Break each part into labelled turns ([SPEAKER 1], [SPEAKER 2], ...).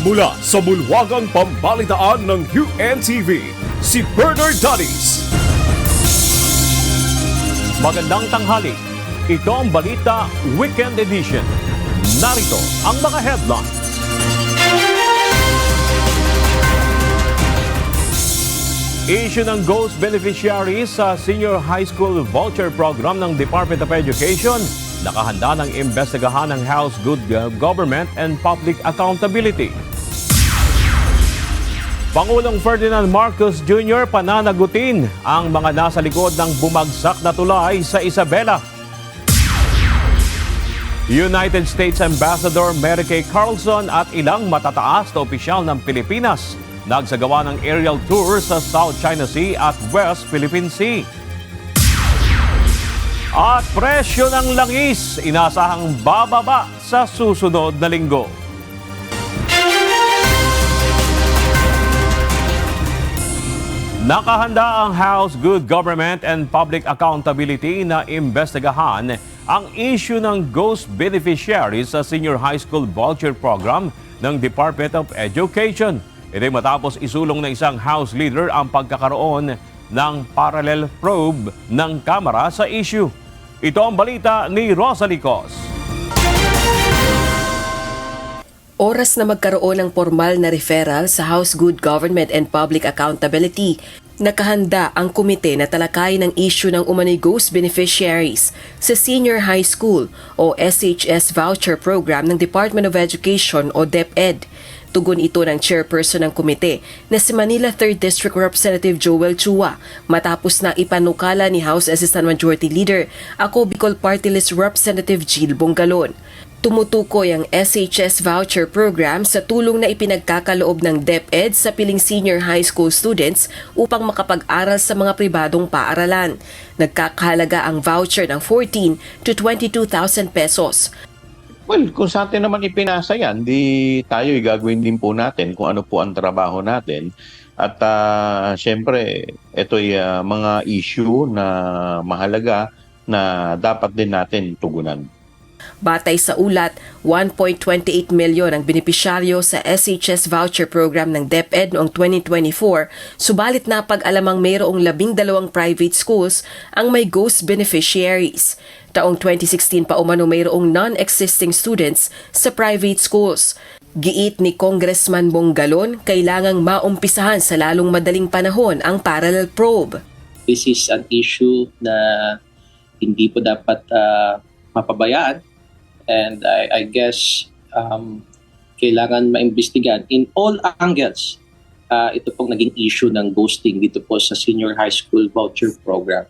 [SPEAKER 1] Mula sa bulwagang pambalitaan ng UNTV, si Bernard Danis. Magandang tanghali. Ito ang Balita Weekend Edition. Narito ang mga headlines. Issue ng ghost beneficiaries sa Senior High School Voucher Program ng Department of Education. Nakahanda ng imbestigahan ng House Good Government and Public Accountability. Pangulong Ferdinand Marcos Jr. pananagutin ang mga nasa likod ng bumagsak na tulay sa Isabela. United States Ambassador Mary Kay Carlson at ilang matataas na opisyal ng Pilipinas nagsagawa ng aerial tour sa South China Sea at West Philippine Sea. At presyo ng langis inasahang bababa sa susunod na linggo. Nakahanda ang House Good Government and Public Accountability na imbestigahan ang issue ng ghost beneficiaries sa Senior High School Voucher Program ng Department of Education. Ito matapos isulong ng isang House leader ang pagkakaroon ng parallel probe ng Kamara sa issue. Ito ang balita ni Rosalie Cos.
[SPEAKER 2] Oras na magkaroon ng formal na referral sa House Good Government and Public Accountability, nakahanda ang komite na talakayin ng issue ng umano'y ghost beneficiaries sa Senior High School o SHS Voucher Program ng Department of Education o DepEd. Tugon ito ng chairperson ng komite na si Manila 3rd District Representative Joel Chua matapos na ipanukala ni House Assistant Majority Leader ako Bicol Party List Representative Jill Bongalon. Tumutukoy ang SHS Voucher Program sa tulong na ipinagkakaloob ng DepEd sa piling senior high school students upang makapag-aral sa mga pribadong paaralan. Nagkakahalaga ang voucher ng 14 to 22,000 pesos.
[SPEAKER 3] Well, kung sa atin naman ipinasa yan, di tayo gagawin din po natin kung ano po ang trabaho natin. At syempre, ito'y mga issue na mahalaga na dapat din natin tugunan.
[SPEAKER 2] Batay sa ulat, 1.28 milyon ang benepisyaryo sa SHS Voucher Program ng DepEd noong 2024, subalit napag-alamang mayroong 12 private schools ang may ghost beneficiaries. Taong 2016 pa umano mayroong non-existing students sa private schools. Giit ni Congressman Bongalon, kailangang maumpisahan sa lalong madaling panahon ang parallel probe.
[SPEAKER 4] This is an issue na hindi po dapat mapabayaan. And I guess kailangan maimbestigahan in all angles. Ito pong naging issue ng ghosting dito po sa Senior High School Voucher Program.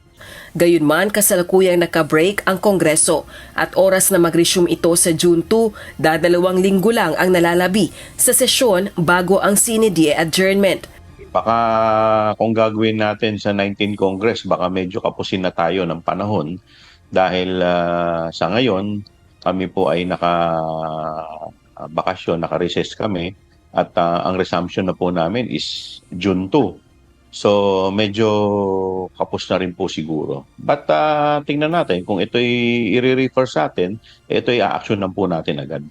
[SPEAKER 2] Gayunman, kasalukuyang naka-break ang Kongreso at oras na mag-resume ito sa June 2, 2 linggo lang ang nalalabi sa sesyon bago ang CND adjournment.
[SPEAKER 3] Baka kung gagawin natin sa 19 Congress, baka medyo kapusin na tayo ng panahon dahil sa ngayon, kami po ay naka-bakasyon, naka-recess kami at ang resumption na po namin is June 2. So medyo kapos na rin po siguro. But tingnan natin kung ito'y i-refer sa atin, ito'y a-action na po natin agad.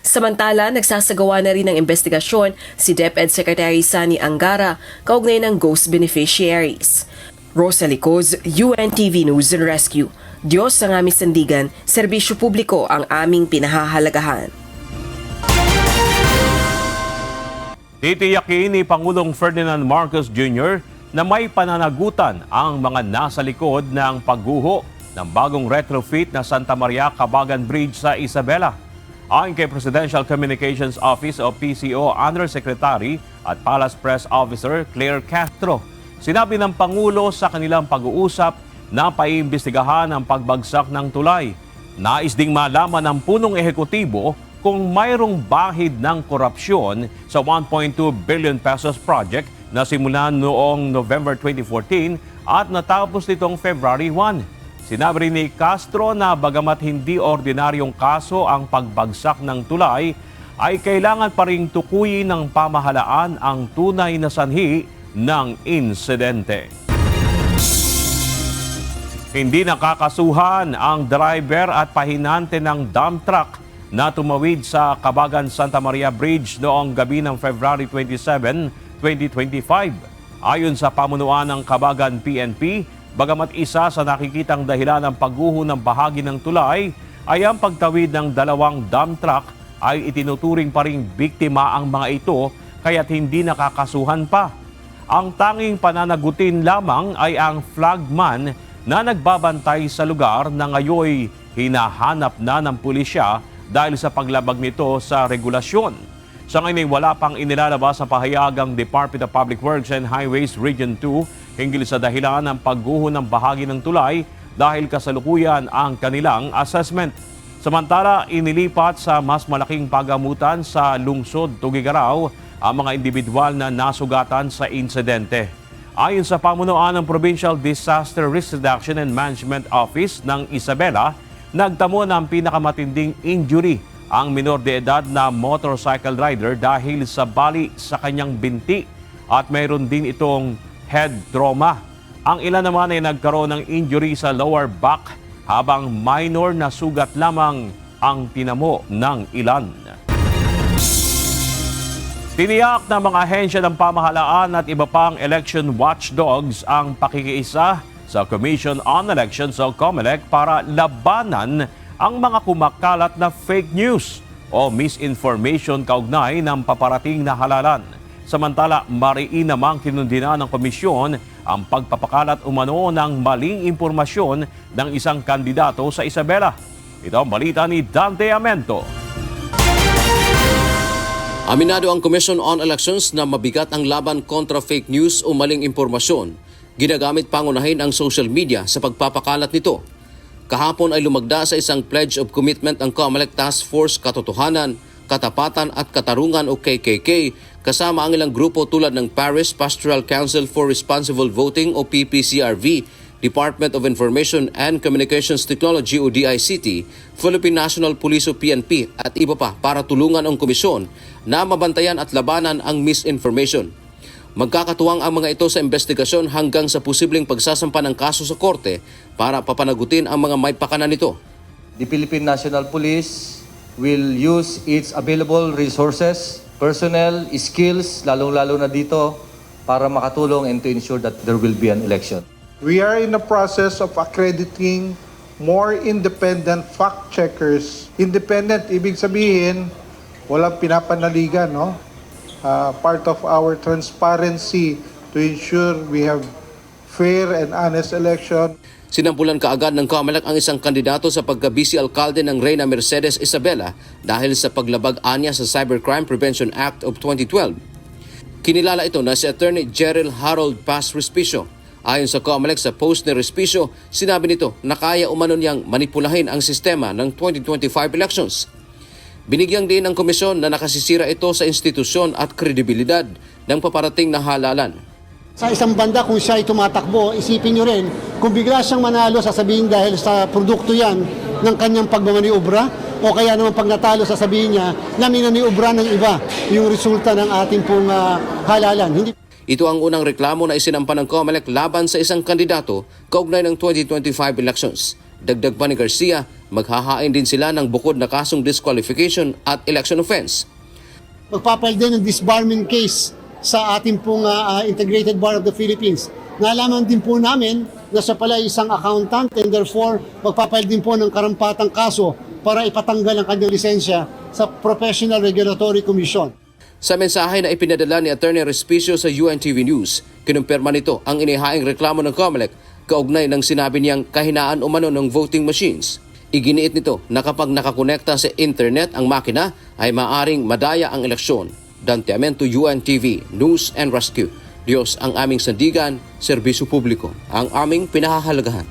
[SPEAKER 2] Samantala, nagsasagawa na rin ng investigasyon si DepEd Secretary Sani Angara kaugnay ng ghost beneficiaries. Rosalie Cos, UNTV News and Rescue. Diyos ang aming sandigan, serbisyo publiko ang aming pinahahalagahan.
[SPEAKER 1] Titiyakin ni Pangulong Ferdinand Marcos Jr. na may pananagutan ang mga nasa likod ng pagguho ng bagong retrofit na Santa Maria Cabagan Bridge sa Isabela. Ayon kay Presidential Communications Office o PCO Undersecretary at Palace Press Officer Claire Castro, sinabi ng Pangulo sa kanilang pag-uusap na paimbestigahan ang pagbagsak ng tulay. Nais ding malaman ng punong ehekutibo kung mayroong bahid ng korupsyon sa 1.2 billion pesos project na simulan noong November 2014 at natapos nitong February 1. Sinabi rin ni Castro na bagamat hindi ordinaryong kaso ang pagbagsak ng tulay, ay kailangan pa ring tukuyin ng pamahalaan ang tunay na sanhi ng insidente. Hindi nakakasuhan ang driver at pahinante ng dump truck na tumawid sa Kabagan Santa Maria Bridge noong gabi ng February 27, 2025. Ayon sa pamunuan ng Kabagan PNP, bagamat isa sa nakikitang dahilan ng pagguho ng bahagi ng tulay ay ang pagtawid ng dalawang dump truck, ay itinuturing pa ring biktima ang mga ito kaya't hindi nakakasuhan pa. Ang tanging pananagutin lamang ay ang flagman na nagbabantay sa lugar na ngayoy hinahanap na ng pulisya dahil sa paglabag nito sa regulasyon. Sa ngayon ay wala pang inilalabas sa pahayag ang Department of Public Works and Highways Region 2 hinggil sa dahilan ng pagguho ng bahagi ng tulay dahil kasalukuyan ang kanilang assessment. Samantala, inilipat sa mas malaking pagamutan sa lungsod Tugigaraw ang mga individual na nasugatan sa insidente. Ayon sa pamunuan ng Provincial Disaster Risk Reduction and Management Office ng Isabela, nagtamo ng pinakamatinding injury ang minor de edad na motorcycle rider dahil sa bali sa kanyang binti at mayroon din itong head trauma. Ang ilan naman ay nagkaroon ng injury sa lower back habang minor na sugat lamang ang tinamo ng ilan. Tiniyak ng mga ahensya ng pamahalaan at iba pang election watchdogs ang pakikiisa sa Commission on Elections o COMELEC para labanan ang mga kumakalat na fake news o misinformation kaugnay ng paparating na halalan. Samantala, mariin namang kinundina ng komisyon ang pagpapakalat umano ng maling impormasyon ng isang kandidato sa Isabela. Ito ang balita ni Dante Amento.
[SPEAKER 5] Aminado ang Commission on Elections na mabigat ang laban kontra fake news o maling impormasyon. Ginagamit pangunahin ang social media sa pagpapakalat nito. Kahapon ay lumagda sa isang pledge of commitment ang COMELEC Task Force Katotohanan, Katapatan at Katarungan o KKK kasama ang ilang grupo tulad ng Paris Pastoral Council for Responsible Voting o PPCRV, Department of Information and Communications Technology o DICT, Philippine National Police o PNP at iba pa para tulungan ang komisyon na mabantayan at labanan ang misinformation. Magkakatuwang ang mga ito sa investigasyon hanggang sa posibleng pagsasampa ng kaso sa korte para papanagutin ang mga may pakana nito.
[SPEAKER 6] The Philippine National Police will use its available resources, personnel, skills, lalong-lalo na dito, para makatulong and to ensure that there will be an election.
[SPEAKER 7] We are in the process of accrediting more independent fact-checkers. Independent, ibig sabihin, walang pinapanaligan, no? Part of our transparency to ensure we have fair and honest election.
[SPEAKER 5] Sinampulan kaagad ng COMELEC ang isang kandidato sa pagka-vice alkalde ng Reyna Mercedes Isabela dahil sa paglabag-anya sa Cybercrime Prevention Act of 2012. Kinilala ito na si Attorney Jerrel Harold Paz Respicio. Ayon sa COMELEC sa post ni Respicio, sinabi nito na kaya umano niyang manipulahin ang sistema ng 2025 elections. Binigyang din ng komisyon na nakasisira ito sa institusyon at kredibilidad ng paparating na halalan.
[SPEAKER 8] Sa isang banda, kung siya ay tumatakbo, isipin nyo rin, kung bigla siyang manalo, sasabihin dahil sa produkto yan ng kanyang pagmamaniobra, o kaya naman pag natalo, sasabihin niya na minaniobra ng iba yung resulta ng ating pong halalan.
[SPEAKER 5] Ito ang unang reklamo na isinampa ng COMELEC laban sa isang kandidato kaugnay ng 2025 elections. Dagdag pa ni Garcia, maghahain din sila ng bukod na kasong disqualification at election offense.
[SPEAKER 8] Magpapail din ng disbarment case sa ating pong Integrated Bar of the Philippines. Nalaman din po namin na siya pala isang accountant and therefore magpapail din po ng karampatang kaso para ipatanggal ang kanyang lisensya sa Professional Regulatory Commission.
[SPEAKER 5] Sa mensahe na ipinadala ni Attorney Respicio sa UNTV News, kinumpirma nito ang inihaing reklamo ng COMELEC kaugnay ng sinabi niyang kahinaan umano ng voting machines. Iginiit nito na kapag nakakonekta sa internet ang makina ay maaring madaya ang eleksyon. Dante Amento, UNTV, News and Rescue. Diyos ang aming sandigan, serbisyo publiko, ang aming pinahahalagahan.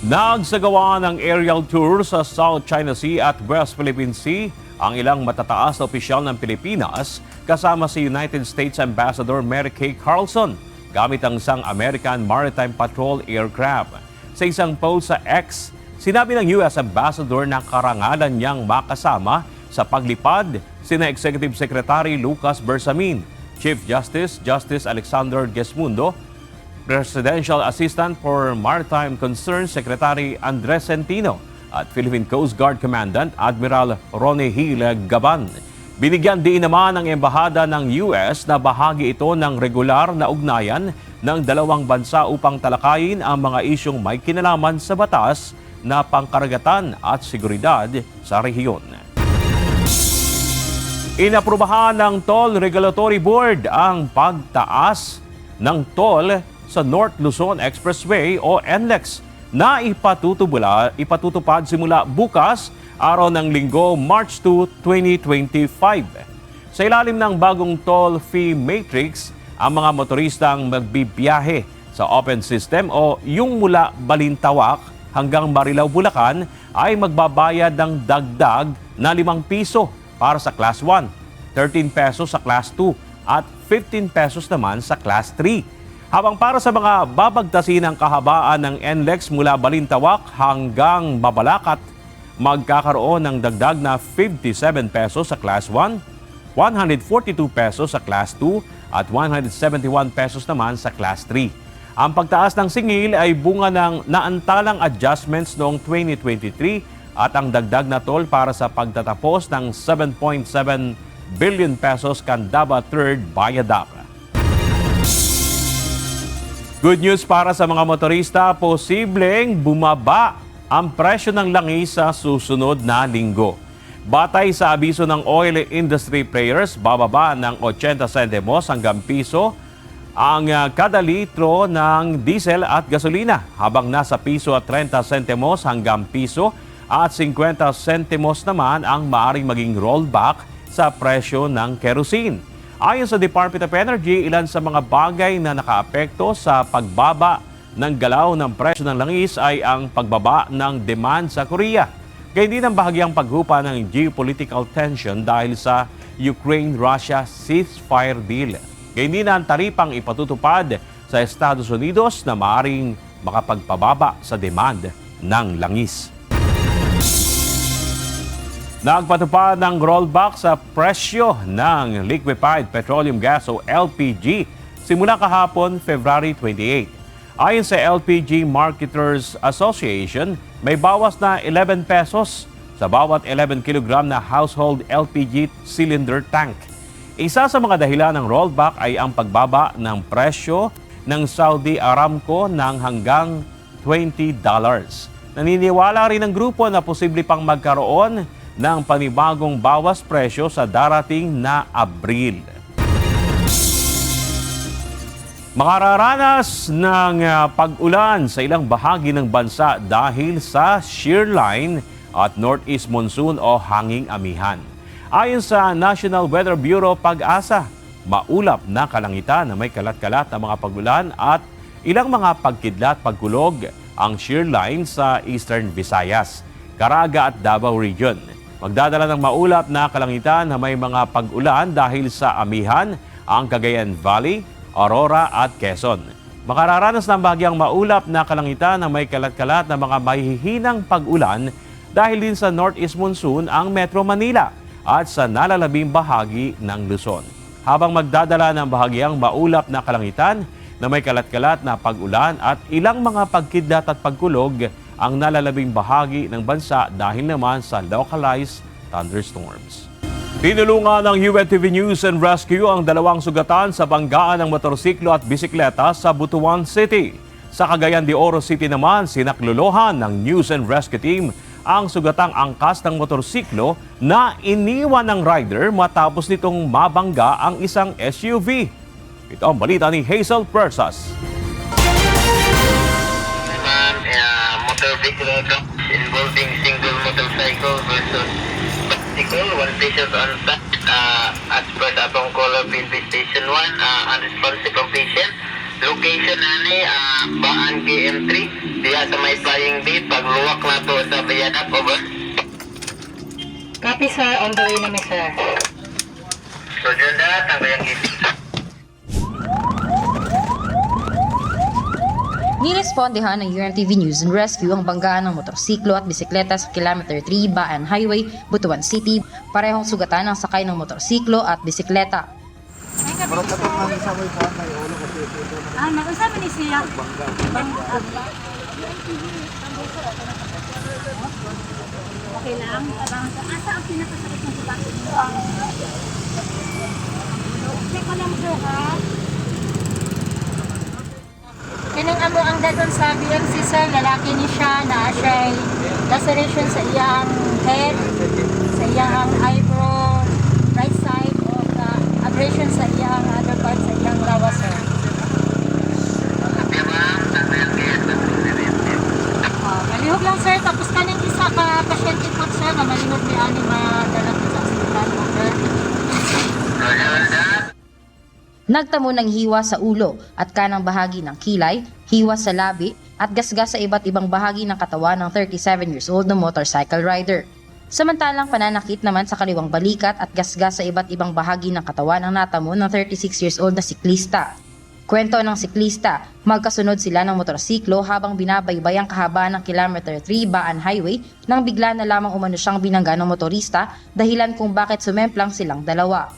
[SPEAKER 1] Nagsagawa ng aerial tour sa South China Sea at West Philippine Sea ang ilang matataas na opisyal ng Pilipinas kasama si United States Ambassador Mary Kay Carlson gamit ang isang American Maritime Patrol aircraft. Sa isang post sa X, sinabi ng US Ambassador na karangalan niyang makasama sa paglipad sina Executive Secretary Lucas Bersamin, Chief Justice Alexander Gesmundo, Presidential Assistant for Maritime Concerns Secretary Andres Centino at Philippine Coast Guard Commandant Admiral Ronnie Hill Gaban. Binigyan din naman ng embahada ng US na bahagi ito ng regular na ugnayan ng dalawang bansa upang talakayin ang mga isyong may kinalaman sa batas na pangkaragatan at seguridad sa rehiyon. Inaprubahan ng Toll Regulatory Board ang pagtaas ng toll sa North Luzon Expressway o NLEX na ipatutupad simula bukas, araw ng Linggo, March 2, 2025. Sa ilalim ng bagong toll fee matrix, ang mga motoristang magbibiyahe sa open system o yung mula Balintawak hanggang Marilao, Bulacan ay magbabayad ng dagdag na 5 piso para sa Class 1, 13 pesos sa Class 2 at 15 pesos naman sa Class 3. Habang para sa mga babagtasin ng kahabaan ng NLEX mula Balintawak hanggang Mabalacat, magkakaroon ng dagdag na 57 pesos sa Class 1, 142 pesos sa Class 2 at 171 pesos naman sa Class 3. Ang pagtaas ng singil ay bunga ng naantalang adjustments noong 2023 at ang dagdag na toll para sa pagtatapos ng 7.7 billion pesos Candaba 3rd Viaduct. Good news para sa mga motorista, posibleng bumaba ang presyo ng langis sa susunod na linggo. Batay sa abiso ng oil industry players, bababa ng 80 centimos hanggang piso ang kada litro ng diesel at gasolina, habang nasa piso at 30 centimos hanggang piso at 50 centimos naman ang maaaring maging rollback sa presyo ng kerosene. Ayon sa Department of Energy, ilan sa mga bagay na nakaapekto sa pagbaba ng galaw ng presyo ng langis ay ang pagbaba ng demand sa Korea. Gayun din ang bahagyang paghupa ng geopolitical tension dahil sa Ukraine-Russia ceasefire deal. Gayun din ang taripang ipatutupad sa Estados Unidos na maaaring makapagpababa sa demand ng langis. Nagpatupad ng rollback sa presyo ng liquefied petroleum gas o LPG simula kahapon, February 28. Ayon sa LPG Marketers Association, may bawas na 11 pesos sa bawat 11 kilogram na household LPG cylinder tank. Isa sa mga dahilan ng rollback ay ang pagbaba ng presyo ng Saudi Aramco ng hanggang $20. Naniniwala rin ang grupo na posible pang magkaroon ng panibagong bawas presyo sa darating na Abril. Makararanas ng pag-ulan sa ilang bahagi ng bansa dahil sa shear line at northeast monsoon o hanging amihan. Ayon sa National Weather Bureau Pag-asa, maulap na kalangitan na may kalat-kalat na mga pag-ulan at ilang mga pagkidlat pagkulog ang shear line sa Eastern Visayas, Caraga at Davao Region. Magdadala ng maulap na kalangitan na may mga pag-ulan dahil sa amihan ang Cagayan Valley, Aurora at Quezon. Makararanas ng bahagyang maulap na kalangitan na may kalat-kalat na mga mahihinang pag-ulan dahil din sa northeast monsoon ang Metro Manila at sa nalalabing bahagi ng Luzon. Habang magdadala ng bahagyang maulap na kalangitan na may kalat-kalat na pag-ulan at ilang mga pagkidlat at pagkulog ang nalalabing bahagi ng bansa dahil naman sa localized thunderstorms. Tinulungan ng UNTV News and Rescue ang dalawang sugatan sa banggaan ng motorsiklo at bisikleta sa Butuan City. Sa Cagayan de Oro City naman, sinaklolohan ng News and Rescue Team ang sugatang angkas ng motorsiklo na iniwan ng rider matapos nitong mabangga ang isang SUV. Ito ang balita ni Hazel Persas.
[SPEAKER 9] Motor vehicle involving single motorcycle versus bicycle, 1 patient on site, as per the Apong-Color Railway Station 1, unresponsive patient. Location ani Baan KM3 diya sa may flying day, pagluwak na to sa Viaduct, over.
[SPEAKER 10] Copy sir, on the way namin sir.
[SPEAKER 9] So dyan na, tanggayan isip.
[SPEAKER 11] Nirespondehan ng UNTV News and Rescue ang banggaan ng motorsiklo at bisikleta sa Kilometer 3 Baan Highway, Butuan City. Parehong sugatan ang sakay ng motorsiklo at bisikleta.
[SPEAKER 10] Nag-usap ni siya. Okay lang? Asa ang pinakasakit ng subato niyo? Check ko lang sir ha? Kining amo ang dadon sa BMC sir, lalaki ni siya na siya laceration sa iyang head, sa iyang eyebrow, right side, o abrasion sa iyang other part sa iyang lawas sir. Malihog lang sir, tapos kaning isa ka pasyente po sir, na malihog ni ani madala po sa ospital mo sir.
[SPEAKER 11] Nagtamo ng hiwa sa ulo at kanang bahagi ng kilay, hiwa sa labi at gasgas sa iba't ibang bahagi ng katawan ng 37 years old na motorcycle rider. Samantalang pananakit naman sa kaliwang balikat at gasgas sa iba't ibang bahagi ng katawan ang natamo ng 36 years old na siklista. Kwento ng siklista, magkasunod sila ng motorsiklo habang binabaybay ang kahabaan ng kilometer 3 Baan Highway nang bigla na lamang umano siyang binangga ng motorista dahilan kung bakit sumemplang silang dalawa.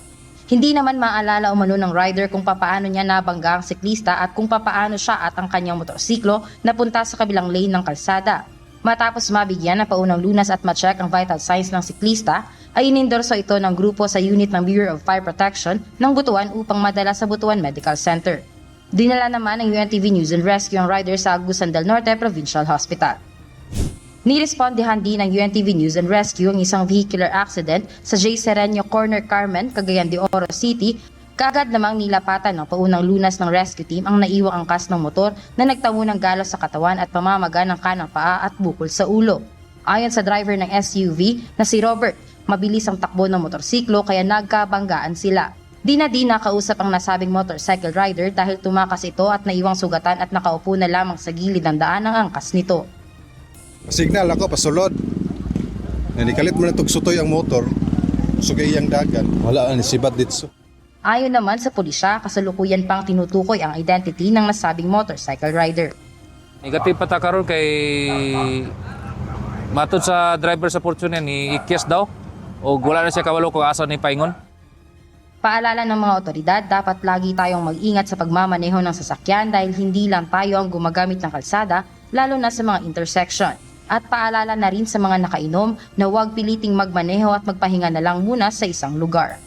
[SPEAKER 11] Hindi naman maalala umano ng rider kung papaano niya nabangga ang siklista at kung papaano siya at ang kanyang motorsiklo napunta sa kabilang lane ng kalsada. Matapos mabigyan ng paunang lunas at ma-check ang vital signs ng siklista, ay inendorso ito ng grupo sa unit ng Bureau of Fire Protection ng Butuan upang madala sa Butuan Medical Center. Dinala naman ng UNTV News and Rescue ang rider sa Agusan del Norte Provincial Hospital. Nirespondihan din ng UNTV News and Rescue ang isang vehicular accident sa J. Sereno Corner, Carmen, Cagayan de Oro City. Kaagad namang nilapatan ng paunang lunas ng rescue team ang naiwang angkas ng motor na nagtamo ng galos sa katawan at pamamaga ng kanang paa at bukol sa ulo. Ayon sa driver ng SUV na si Robert, mabilis ang takbo ng motorsiklo kaya nagkabanggaan sila. Di na nakausap ang nasabing motorcycle rider dahil tumakas ito at naiwang sugatan at nakaupo na lamang sa gilid ng daan ang angkas nito.
[SPEAKER 12] Signal ako pasulod. Nanikalit mo na tugsutoy ang motor. Sugay ang dagan. Wala ang sibat dito.
[SPEAKER 11] Ayon naman sa pulisya, kasalukuyan pang tinutukoy ang identity ng nasabing motorcycle rider.
[SPEAKER 13] Negative pata karon kay matod sa driver sa Fortuner ni ikyas daw o wala na siya kawalo kung asa ni paingon.
[SPEAKER 11] Paalala ng mga otoridad, dapat lagi tayong mag-ingat sa pagmamaneho ng sasakyan dahil hindi lang tayo ang gumagamit ng kalsada, lalo na sa mga intersection. At paalala na rin sa mga nakainom na huwag piliting magmaneho at magpahinga na lang muna sa isang lugar.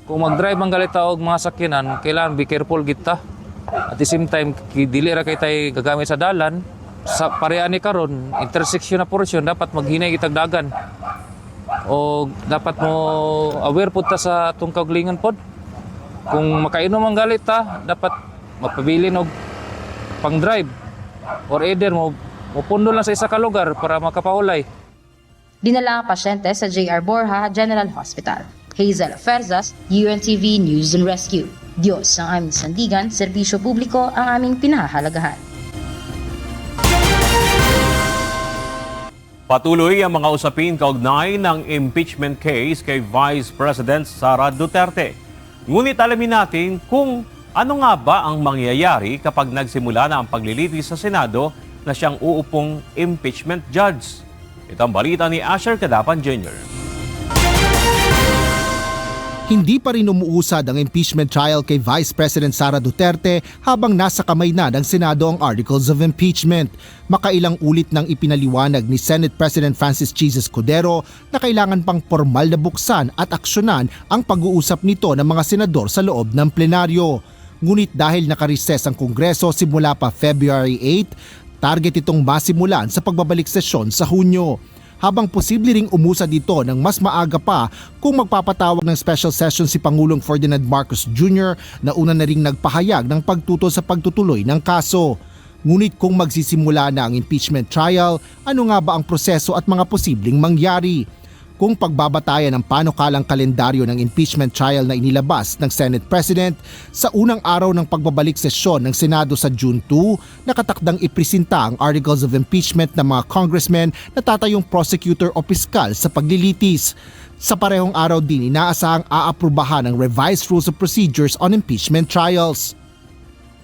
[SPEAKER 13] Kung mag-drive ang galita og mga sakyanan, kailangan be careful kita. At the same time, dili ra kay tay gagamit sa dalan, sa pareha ni karon, intersection na portion dapat maghinay kitag dagan. O dapat mo aware pud ta sa atong kauglingan pod. Kung makainom ang galita, dapat magpabilin og pang-drive or either mo pundo lang sa isa ka lugar para makapahulay.
[SPEAKER 11] Dinala ang pasyente sa J.R. Borja General Hospital. Hazel Ferzas, UNTV News and Rescue. Diyos ang aming sandigan, serbisyo publiko ang aming pinahahalagahan.
[SPEAKER 1] Patuloy ang mga usapin kaugnay ng impeachment case kay Vice President Sara Duterte. Ngunit alamin natin kung ano nga ba ang mangyayari kapag nagsimula na ang paglilitis sa Senado na siyang uupong impeachment judge. Ito ang balita ni Asher Cadapan Jr.
[SPEAKER 14] Hindi pa rin umuusad ang impeachment trial kay Vice President Sara Duterte habang nasa kamay na ng Senado ang Articles of Impeachment. Makailang ulit nang ipinaliwanag ni Senate President Francis Jesus Cordero na kailangan pang formal na buksan at aksyonan ang pag-uusap nito ng mga senador sa loob ng plenaryo. Ngunit dahil nakareses ang Kongreso simula pa February 8, target itong masimulan sa pagbabalik sesyon sa Hunyo. Habang posible ring umusad dito ng mas maaga pa kung magpapatawag ng special session si Pangulong Ferdinand Marcos Jr. na una na ring nagpahayag ng pagtutol sa pagtutuloy ng kaso. Ngunit kung magsisimula na ang impeachment trial, ano nga ba ang proseso at mga posibleng mangyari? Kung pagbabatayan ng panukalang kalendaryo ng impeachment trial na inilabas ng Senate President, sa unang araw ng pagbabalik sesyon ng Senado sa June 2, nakatakdang ipresenta ang Articles of Impeachment ng mga congressmen na tatayong prosecutor o piskal sa paglilitis. Sa parehong araw din inaasahang aaprubahan ang revised rules of procedures on impeachment trials.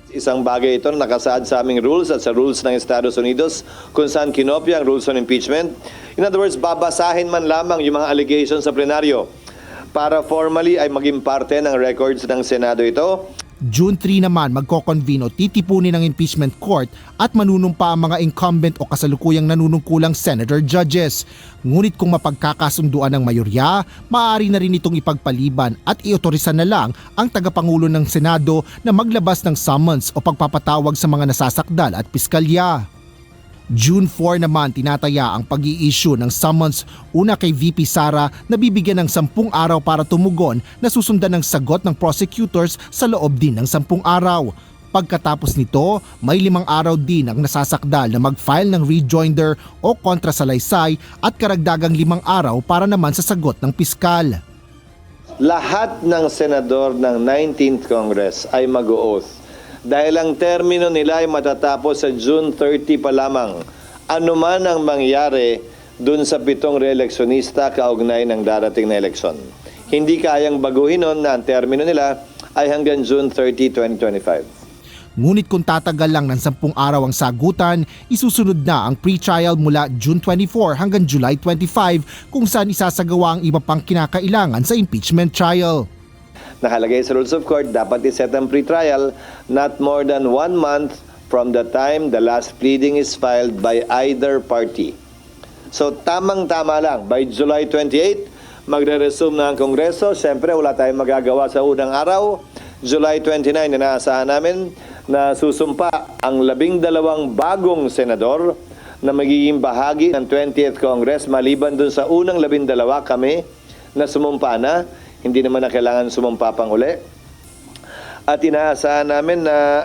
[SPEAKER 15] Isang bagay ito na nakasaad sa aming rules at sa rules ng Estados Unidos kung saan kinopya ang rules on impeachment. In other words, babasahin man lamang yung mga allegations sa plenaryo para formally ay maging parte ng records ng Senado ito.
[SPEAKER 14] June 3 naman magko-convene o titipunin ng impeachment court at manunumpa ang mga incumbent o kasalukuyang nanunungkulang senator judges. Ngunit kung mapagkakasunduan ng mayorya, maaari na rin itong ipagpaliban at iotorisan na lang ang tagapangulo ng Senado na maglabas ng summons o pagpapatawag sa mga nasasakdal at piskalya. June 4 naman tinataya ang pag-i-issue ng summons una kay VP Sara na bibigyan ng 10 araw para tumugon na susundan ng sagot ng prosecutors sa loob din ng 10 araw. Pagkatapos nito, may 5 araw din ang nasasakdal na mag-file ng rejoinder o kontrasalaysay at karagdagang 5 araw para naman sa sagot ng piskal.
[SPEAKER 15] Lahat ng senador ng 19th Congress ay mag-o-oath. Dahil ang termino nila ay matatapos sa June 30 pa lamang. Ano man ang mangyari dun sa 7 reeleksyonista kaugnay ng darating na eleksyon. Hindi kayang baguhin nun na ang termino nila ay hanggang June 30, 2025.
[SPEAKER 14] Ngunit kung tatagal lang ng 10 araw ang sagutan, isusunod na ang pre-trial mula June 24 hanggang July 25 kung saan isasagawa ang iba pang kinakailangan sa impeachment trial.
[SPEAKER 15] Nakalagay sa Rules of Court, dapat iset ang pre-trial not more than 1 month from the time the last pleading is filed by either party. So tamang-tama lang, by July 28, magre-resume na ang Kongreso. Siyempre, wala tayong magagawa sa unang araw. July 29, inaasahan namin na susumpa ang 12 bagong senador na magiging bahagi ng 20th Congress maliban dun sa unang 12 kami na sumumpa na. Hindi naman na kailangan sumumpa pang uli. At inaasahan namin na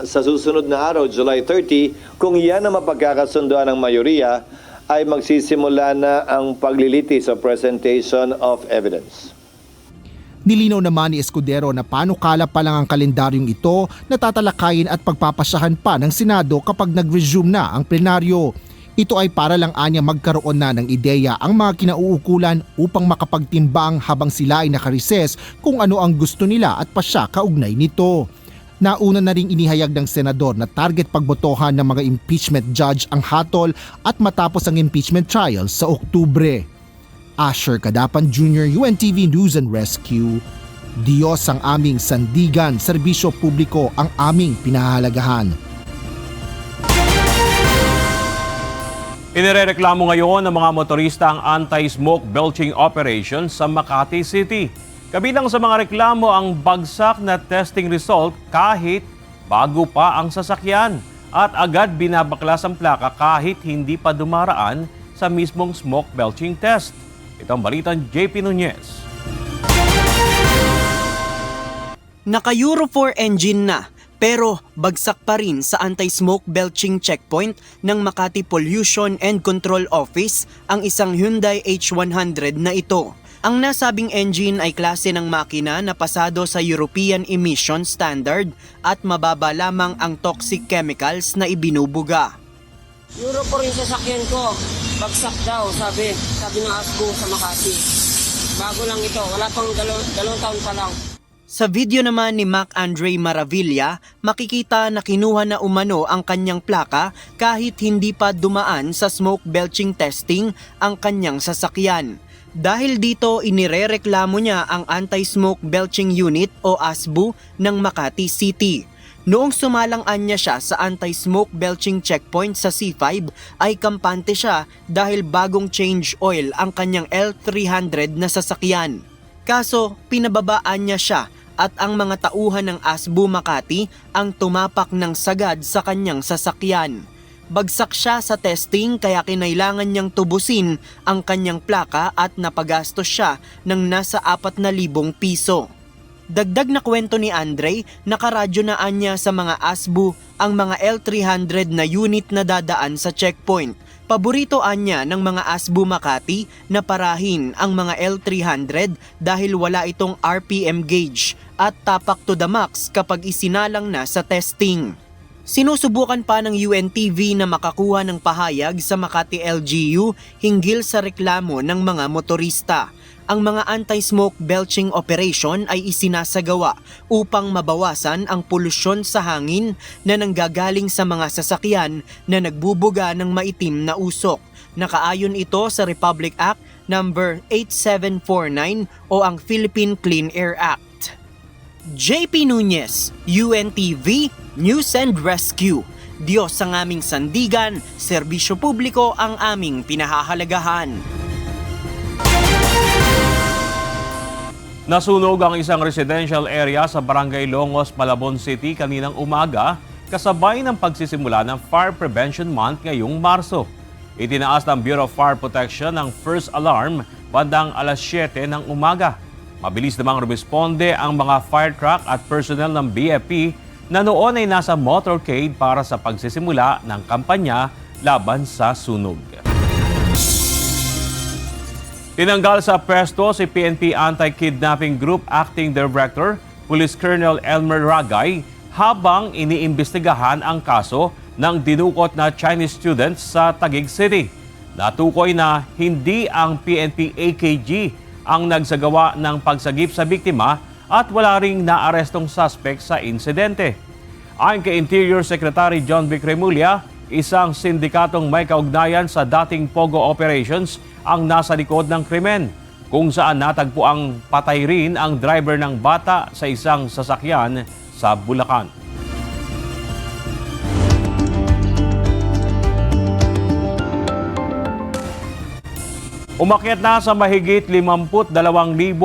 [SPEAKER 15] sa susunod na araw, July 30, kung yan ang mapagkakasunduan ng mayorya, ay magsisimula na ang paglilitis o presentation of evidence.
[SPEAKER 14] Nilinaw naman ni Escudero na panukala pa lang ang kalendaryong ito na tatalakayin at pagpapasyahan pa ng Senado kapag nag-resume na ang plenaryo. Ito ay para lang anya magkaroon na ng ideya ang mga kinauukulan upang makapagtimbang habang sila ay nakarises kung ano ang gusto nila at pasya kaugnay nito. Nauna na ring inihayag ng senador na target pagbotohan ng mga impeachment judge ang hatol at matapos ang impeachment trial sa Oktubre. Asher Cadapan Jr., UNTV News and Rescue. Diyos ang aming sandigan, serbisyo publiko ang aming pinahahalagahan.
[SPEAKER 1] Inirereklamo ngayon ng mga motorista ang anti-smoke belching operation sa Makati City. Kabilang sa mga reklamo ang bagsak na testing result kahit bago pa ang sasakyan at agad binabaklas ang plaka kahit hindi pa dumaraan sa mismong smoke belching test. Ito ang balitang JP Nunez.
[SPEAKER 16] Naka-Euro 4 engine na pero bagsak pa rin sa anti-smoke belching checkpoint ng Makati Pollution and Control Office ang isang Hyundai H100 na ito. Ang nasabing engine ay klase ng makina na pasado sa European Emission Standard at mababa lamang ang toxic chemicals na ibinubuga.
[SPEAKER 17] Euro 4 yung sasakyan ko, bagsak daw, sabi ng ASBO sa Makati. Bago lang ito, wala pang dalawang taon pa lang.
[SPEAKER 16] Sa video naman ni Mac Andre Maravilla, makikita na kinuha na umano ang kanyang plaka kahit hindi pa dumaan sa smoke belching testing ang kanyang sasakyan. Dahil dito inirereklamo niya ang Anti-Smoke Belching Unit o ASBU ng Makati City. Noong sumalang-an niya siya sa anti-smoke belching checkpoint sa C5 ay kampante siya dahil bagong change oil ang kanyang L300 na sasakyan. Kaso pinababaan niya siya at ang mga tauhan ng ASBU Makati ang tumapak ng sagad sa kanyang sasakyan. Bagsak siya sa testing kaya kinailangan niyang tubusin ang kanyang plaka at napagastos siya ng nasa 4,000 piso. Dagdag na kwento ni Andre, nakaradyo na anya sa mga ASBU ang mga L300 na unit na dadaan sa checkpoint. Paborito anya ng mga ASBU Makati na parahin ang mga L300 dahil wala itong RPM gauge at tapak to the max kapag isinalang na sa testing. Sinusubukan pa ng UNTV na makakuha ng pahayag sa Makati LGU hinggil sa reklamo ng mga motorista. Ang mga anti-smoke belching operation ay isinasagawa upang mabawasan ang polusyon sa hangin na nanggagaling sa mga sasakyan na nagbubuga ng maitim na usok. Nakaayon ito sa Republic Act No. 8749 o ang Philippine Clean Air Act. JP Nunez, UNTV, News and Rescue. Diyos ang aming sandigan, serbisyo publiko ang aming pinahahalagahan.
[SPEAKER 1] Nasunog ang isang residential area sa Barangay Longos, Malabon City kaninang umaga kasabay ng pagsisimula ng Fire Prevention Month ngayong Marso. Itinaas ng Bureau of Fire Protection ang first alarm bandang alas 7 ng umaga. Mabilis namang rumisponde ang mga fire truck at personnel ng BFP na noon ay nasa motorcade para sa pagsisimula ng kampanya laban sa sunog. Tinanggal sa pwesto si PNP Anti-Kidnapping Group Acting Director, Police Colonel Elmer Ragay, habang iniimbestigahan ang kaso ng dinukot na Chinese students sa Taguig City. Natukoy na hindi ang PNP AKG ang nagsagawa ng pagsagip sa biktima at wala ring naarestong suspect sa insidente. Ayon kay Interior Secretary John Vic Remulla, isang sindikatong may kaugnayan sa dating Pogo operations ang nasa likod ng krimen, kung saan natagpo ang patay rin ang driver ng bata sa isang sasakyan sa Bulacan. Umakyat na sa mahigit 52,000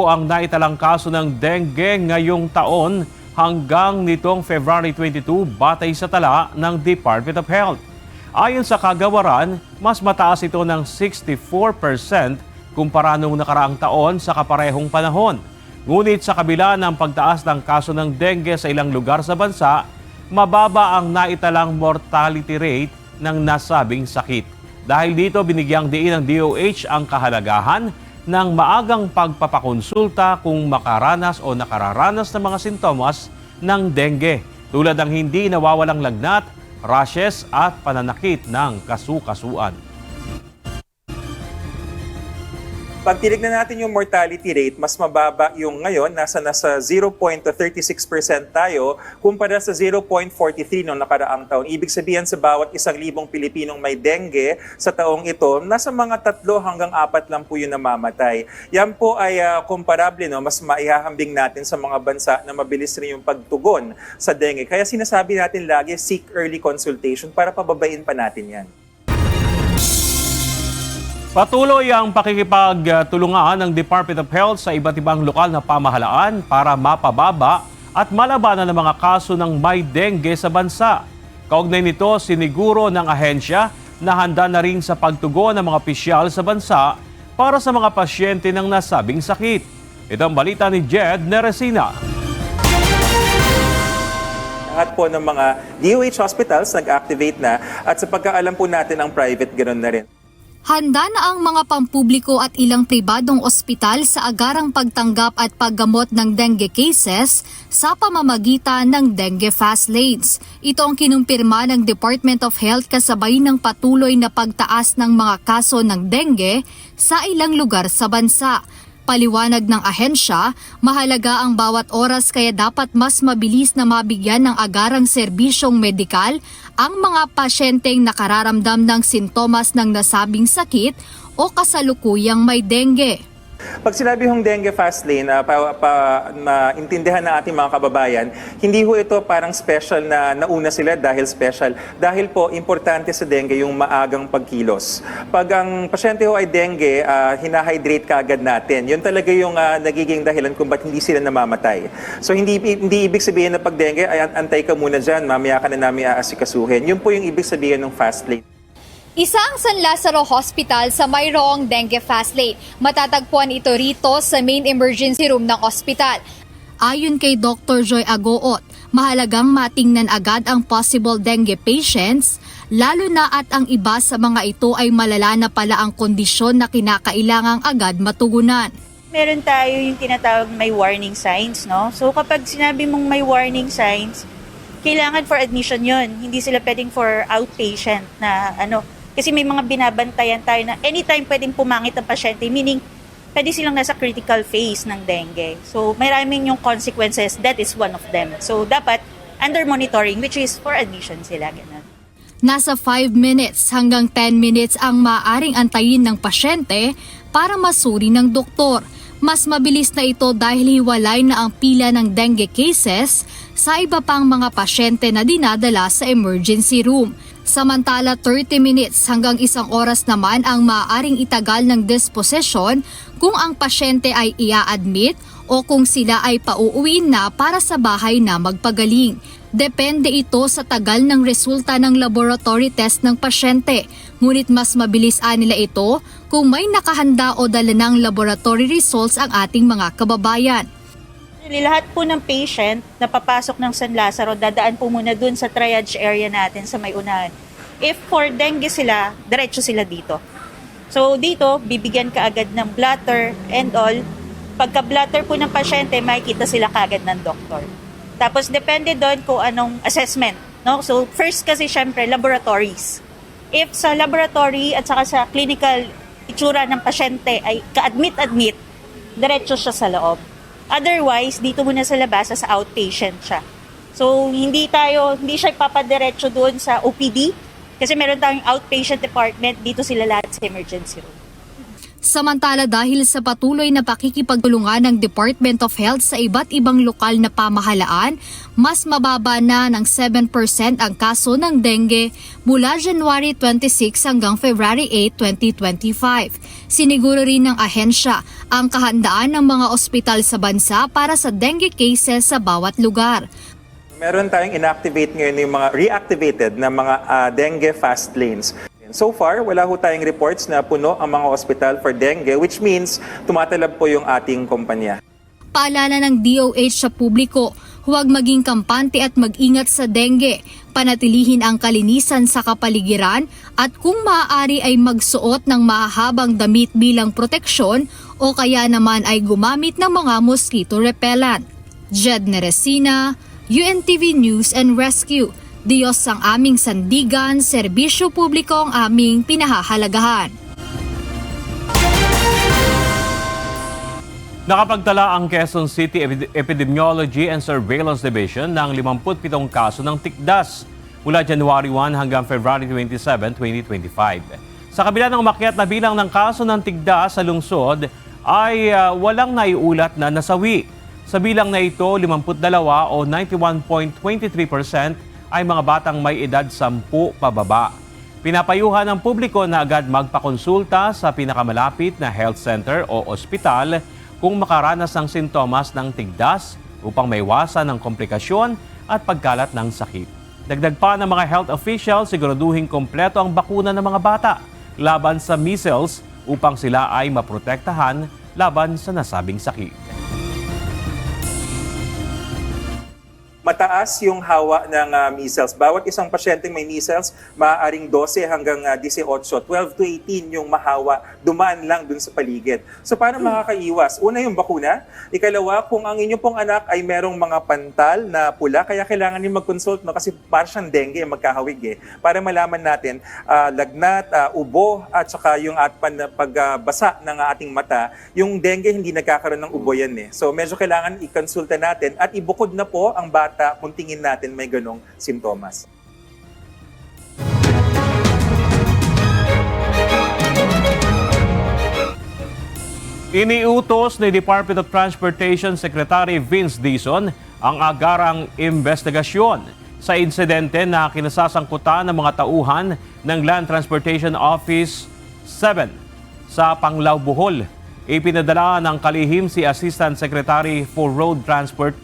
[SPEAKER 1] ang naitalang kaso ng dengue ngayong taon hanggang nitong February 22 batay sa tala ng Department of Health. Ayon sa kagawaran, mas mataas ito ng 64% kumpara nung nakaraang taon sa kaparehong panahon. Ngunit sa kabila ng pagtaas ng kaso ng dengue sa ilang lugar sa bansa, mababa ang naitalang mortality rate ng nasabing sakit. Dahil dito, binigyang diin ng DOH ang kahalagahan ng maagang pagpapakonsulta kung makaranas o nakararanas ng mga sintomas ng dengue, tulad ng hindi nawawalang lagnat, rashes at pananakit ng kasukasuan.
[SPEAKER 18] Pag tinignan natin yung mortality rate, mas mababa yung ngayon, nasa 0.36% tayo kumpara sa 0.43 noong nakaraang taon. Ibig sabihin sa bawat 1,000 Pilipinong may dengue sa taong ito, nasa mga 3 hanggang 4 lang po yung namamatay. Yan po ay komparable, no? Mas maihahambing natin sa mga bansa na mabilis rin yung pagtugon sa dengue. Kaya sinasabi natin lagi, seek early consultation para pababain pa natin yan.
[SPEAKER 1] Patuloy ang pakikipagtulungan ng Department of Health sa iba't ibang lokal na pamahalaan para mapababa at malabanan ang mga kaso ng may dengue sa bansa. Kaugnay nito, siniguro ng ahensya na handa na rin sa pagtugon ng mga opisyal sa bansa para sa mga pasyente ng nasabing sakit. Ito ang balita ni Jed Neresina.
[SPEAKER 18] Lahat po ng mga DOH hospitals nag-activate na at sa pagkaalam po natin ang private ganoon na rin.
[SPEAKER 19] Handa na ang mga pampubliko at ilang pribadong ospital sa agarang pagtanggap at paggamot ng dengue cases sa pamamagitan ng Dengue Fast Lanes. Ito ang kinumpirma ng Department of Health kasabay ng patuloy na pagtaas ng mga kaso ng dengue sa ilang lugar sa bansa. Paliwanag ng ahensya, mahalaga ang bawat oras kaya dapat mas mabilis na mabigyan ng agarang serbisyong medikal ang mga pasyenteng nakararamdam ng sintomas ng nasabing sakit o kasalukuyang may dengue.
[SPEAKER 18] Pag sinabi hong dengue fast lane, maintindihan ng ating mga kababayan, hindi ho ito parang special na nauna sila dahil special. Dahil po, importante sa dengue yung maagang pagkilos. Pag ang pasyente ho ay dengue, hinahydrate kaagad natin. Yun talaga yung nagiging dahilan kung ba't hindi sila namamatay. So hindi ibig sabihin na pag dengue, ay antay ka muna dyan, mamaya ka na namin aasikasuhin. Yun po yung ibig sabihin ng fast lane.
[SPEAKER 19] Isa ang San Lazaro Hospital sa mayroong dengue fast lane. Matatagpuan ito rito sa main emergency room ng ospital. Ayon kay Dr. Joy Agoot, mahalagang matingnan agad ang possible dengue patients, lalo na at ang iba sa mga ito ay malala na pala ang kondisyon na kinakailangang agad matugunan.
[SPEAKER 20] Meron tayo yung tinatawag may warning signs, no? So kapag sinabi mong may warning signs, kailangan for admission yon. Hindi sila pwedeng for outpatient na kasi may mga binabantayan tayo na anytime pwedeng pumangit ang pasyente, meaning pwede silang nasa critical phase ng dengue. So maraming yung consequences, that is one of them. So dapat under monitoring, which is for admission sila. Ganun.
[SPEAKER 19] Nasa 5 minutes hanggang 10 minutes ang maaaring antayin ng pasyente para masuri ng doktor. Mas mabilis na ito dahil hiwalay na ang pila ng dengue cases sa iba pang mga pasyente na dinadala sa emergency room. Samantala 30 minutes hanggang 1 oras naman ang maaaring itagal ng disposition kung ang pasyente ay ia-admit o kung sila ay pauuwiin na para sa bahay na magpagaling. Depende ito sa tagal ng resulta ng laboratory test ng pasyente, ngunit mas mabilis nila ito kung may nakahanda o dala ng laboratory results ang ating mga kababayan.
[SPEAKER 20] Lahat po ng patient na papasok ng San Lazaro, dadaan po muna dun sa triage area natin sa may unahan. If for dengue sila, diretso sila dito. So dito, bibigyan ka agad ng blatter and all. Pagka-blatter po ng pasyente, makikita sila kagad ng doktor. Tapos depende doon kung anong assessment. No? So first kasi syempre, laboratories. If sa laboratory at saka sa clinical itsura ng pasyente ay ka-admit, diretso siya sa loob. Otherwise, dito muna sa labas, sa outpatient siya. So hindi siya ipapadiretso doon sa OPD kasi meron tayong outpatient department, dito sila lahat sa emergency room.
[SPEAKER 19] Samantala dahil sa patuloy na pakikipagtulungan ng Department of Health sa iba't ibang lokal na pamahalaan, mas mababa na ng 7% ang kaso ng dengue mula January 26 hanggang February 8, 2025. Siniguro rin ng ahensya ang kahandaan ng mga ospital sa bansa para sa dengue cases sa bawat lugar.
[SPEAKER 18] Meron tayong inactivate ngayon yung mga reactivated na mga dengue fast lanes. So far, wala ho tayong reports na puno ang mga ospital for dengue, which means tumatalab po yung ating kumpanya.
[SPEAKER 19] Paalala ng DOH sa publiko, huwag maging kampante at mag-ingat sa dengue. Panatilihin ang kalinisan sa kapaligiran at kung maaari ay magsuot ng mahahabang damit bilang proteksyon o kaya naman ay gumamit ng mga mosquito repellent. Jed Neresina, UNTV News and Rescue. Diyos ang aming sandigan, serbisyo publiko ang aming pinahahalagahan.
[SPEAKER 1] Nakapagtala ang Quezon City Epidemiology and Surveillance Division ng 57 kaso ng tikdas mula January 1 hanggang February 27, 2025. Sa kabila ng umakyat na bilang ng kaso ng tikdas sa lungsod ay walang naiulat na nasawi. Sa bilang na ito, 52 o 91.23% ay mga batang may edad 10 pababa. Pinapayuhan ng publiko na agad magpakonsulta sa pinakamalapit na health center o ospital kung makaranas ng sintomas ng tigdas upang maiwasan ng komplikasyon at pagkalat ng sakit. Dagdag pa ng mga health officials, siguraduhin kompleto ang bakuna ng mga bata laban sa measles upang sila ay maprotektahan laban sa nasabing sakit.
[SPEAKER 18] Mataas yung hawa ng measles. Bawat isang pasyenteng may measles, maaaring 12 hanggang 18, 12 to 18 yung mahawa, dumaan lang dun sa paligid. So paano makakaiwas? Una yung bakuna. Ikalawa, kung ang inyo pong anak ay merong mga pantal na pula, kaya kailangan nyo mag-consult, no? Kasi para siyang dengue, magkahawig para malaman natin lagnat, ubo, at saka yung pagbasa ng ating mata. Yung dengue, hindi nagkakaroon ng ubo yan So medyo kailangan i-consulta natin at ibukod na po ang bata kung tingin natin may ganong simptomas.
[SPEAKER 1] Iniutos ni Department of Transportation Secretary Vince Dizon ang agarang investigasyon sa insidente na kinasasangkutan ng mga tauhan ng Land Transportation Office 7 sa Panglao, Bohol. Ipinadala ng kalihim si Assistant Secretary for Road Transport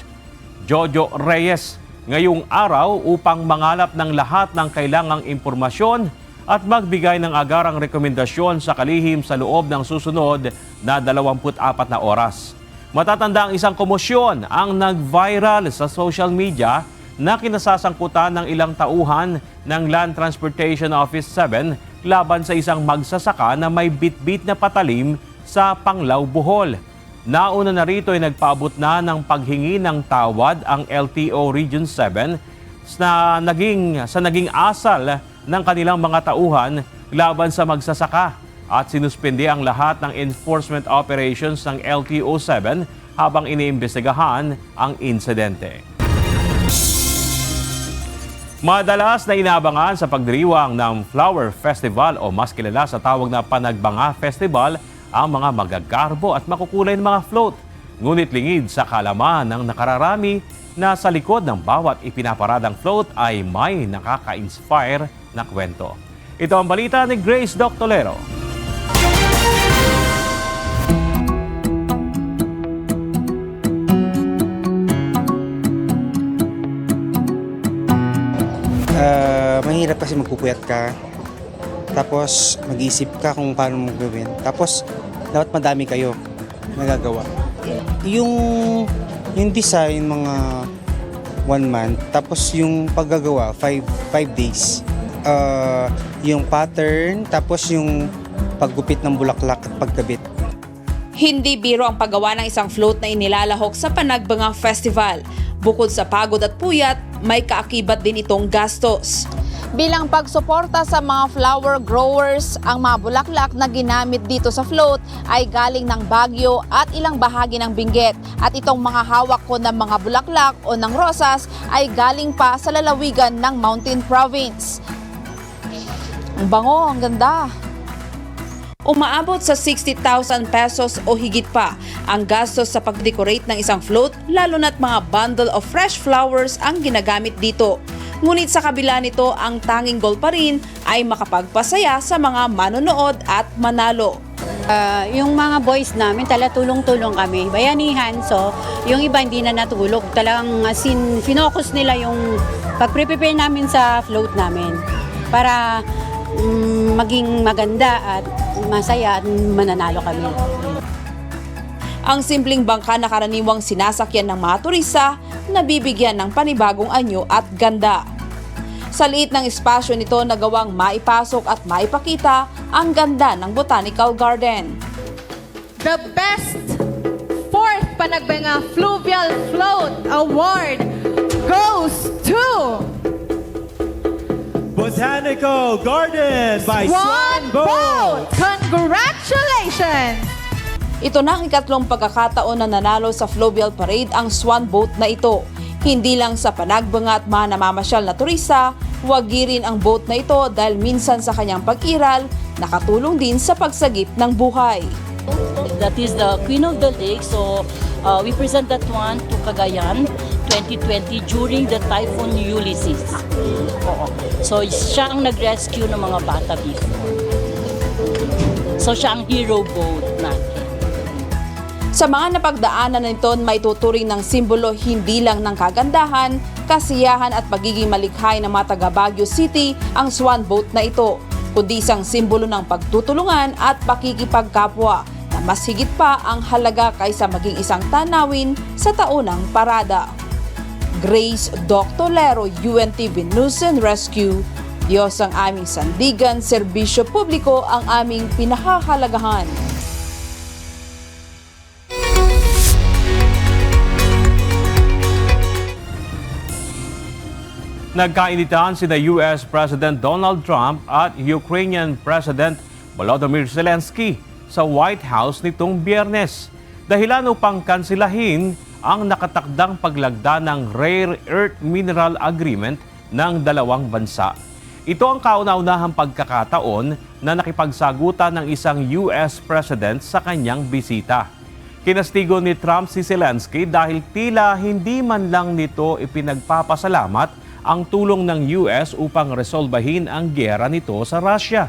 [SPEAKER 1] Jojo Reyes ngayong araw upang mangalap ng lahat ng kailangang impormasyon at magbigay ng agarang rekomendasyon sa kalihim sa loob ng susunod na 24 na oras. Matatanda ang isang komosyon ang nag-viral sa social media na kinasasangkutan ng ilang tauhan ng Land Transportation Office 7 laban sa isang magsasaka na may bitbit na patalim sa Panglao, Bohol. Nauna na rito ay nagpaabot na ng paghingi ng tawad ang LTO Region 7 sa naging asal ng kanilang mga tauhan laban sa magsasaka at sinuspende ang lahat ng enforcement operations ng LTO 7 habang iniimbestigahan ang insidente. Madalas na inaabangan sa pagdiriwang ng Flower Festival o mas kilala sa tawag na Panagbanga Festival ang mga magagarbo at makukulay na mga float. Ngunit lingid sa kalaman ng nakararami na sa likod ng bawat ipinaparadang float ay may nakaka-inspire na kwento. Ito ang balita ni Grace Doctolero.
[SPEAKER 21] Mahirap kasi magpupuyat ka, tapos mag-iisip ka kung paano mo gawin. Tapos dapat madami kayo nagagawa. Yung design mga 1 month, tapos yung paggagawa 5 days. Yung pattern, tapos yung paggupit ng bulaklak at pagkabit.
[SPEAKER 22] Hindi biro ang paggawa ng isang float na inilalahok sa Panagbenga Festival. Bukod sa pagod at puyat, may kaakibat din itong gastos.
[SPEAKER 23] Bilang pagsuporta sa mga flower growers, ang mga bulaklak na ginamit dito sa float ay galing ng Baguio at ilang bahagi ng Benguet. At itong mga hawak ko ng mga bulaklak o ng rosas ay galing pa sa lalawigan ng Mountain Province. Ang bango, ang ganda.
[SPEAKER 22] Umaabot sa 60,000 pesos o higit pa ang gastos sa pag-decorate ng isang float, lalo na't mga bundle of fresh flowers ang ginagamit dito. Ngunit sa kabila nito, ang tanging goal pa rin ay makapagpasaya sa mga manonood at manalo.
[SPEAKER 24] Yung mga boys namin, tulong-tulong kami, bayanihan. So, yung iba hindi na natulog. Talagang finocus nila yung pag-prepare namin sa float namin para maging maganda at masaya at mananalo kami.
[SPEAKER 22] Ang simpleng bangka na karaniwang sinasakyan ng mga turista, nabibigyan ng panibagong anyo at ganda. Sa liit ng espasyo nito, nagawang maipasok at maipakita ang ganda ng Botanical Garden.
[SPEAKER 25] The best 4th Panagbenga Fluvial Float Award goes to
[SPEAKER 26] Botanical Garden by
[SPEAKER 25] Swan Boat! Congratulations!
[SPEAKER 22] Ito na ang ikatlong pagkakataon na nanalo sa Fluvial Parade ang Swan Boat na ito. Hindi lang sa Panagbenga at mga namamasyal na turista, wagi rin ang boat na ito dahil minsan sa kanyang pag-iral, nakatulong din sa pagsagip ng buhay.
[SPEAKER 27] That is the Queen of the Lake. So we present that one to Cagayan 2020 during the Typhoon Ulysses. So siya ang nag-rescue ng mga bata before. So siya ang hero boat natin.
[SPEAKER 22] Sa mga napagdaanan nito, may tuturing ng simbolo hindi lang ng kagandahan, kasiyahan at pagiging malikhay ng mga taga Baguio City ang Swan Boat na ito, kundi isang simbolo ng pagtutulungan at pakikipagkapwa na mas higit pa ang halaga kaysa maging isang tanawin sa taunang parada. Grace Doctolero, UNTV News and Rescue. Diyos ang aming sandigan, serbisyo publiko ang aming pinahahalagahan.
[SPEAKER 1] Nagkainitan sina US President Donald Trump at Ukrainian President Volodymyr Zelensky sa White House nitong Biyernes. Dahilan upang kansilahin ang nakatakdang paglagda ng Rare Earth Mineral Agreement ng dalawang bansa. Ito ang kauna-unahang pagkakataon na nakipagsagutan ng isang US President sa kanyang bisita. Kinastigo ni Trump si Zelensky dahil tila hindi man lang nito ipinagpapasalamat ang tulong ng US upang resolbahin ang giyera nito sa Russia.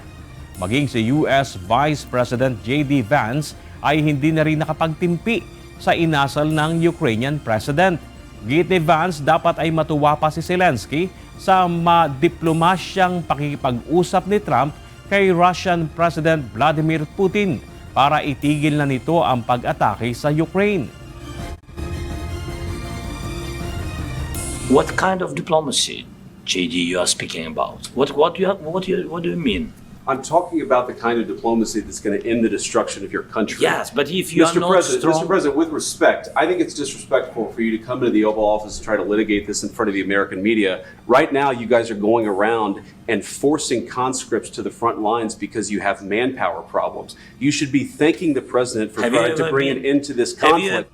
[SPEAKER 1] Maging si US Vice President J.D. Vance ay hindi na rin nakapagtimpi sa inasal ng Ukrainian President. Git ni Vance, dapat ay matuwa pa si Zelensky sa madiplomasyang pakikipag-usap ni Trump kay Russian President Vladimir Putin para itigil na nito ang pag-atake sa Ukraine.
[SPEAKER 28] What kind of diplomacy, JD, you are speaking about? What do you mean?
[SPEAKER 29] I'm talking about the kind of diplomacy that's going to end the destruction of your country.
[SPEAKER 28] Yes, but if you are not strong...
[SPEAKER 29] Mr. President, with respect, I think it's disrespectful for you to come into the Oval Office and try to litigate this in front of the American media. Right now, you guys are going around and forcing conscripts to the front lines because you have manpower problems. You should be thanking the President for trying to bring an end to this conflict.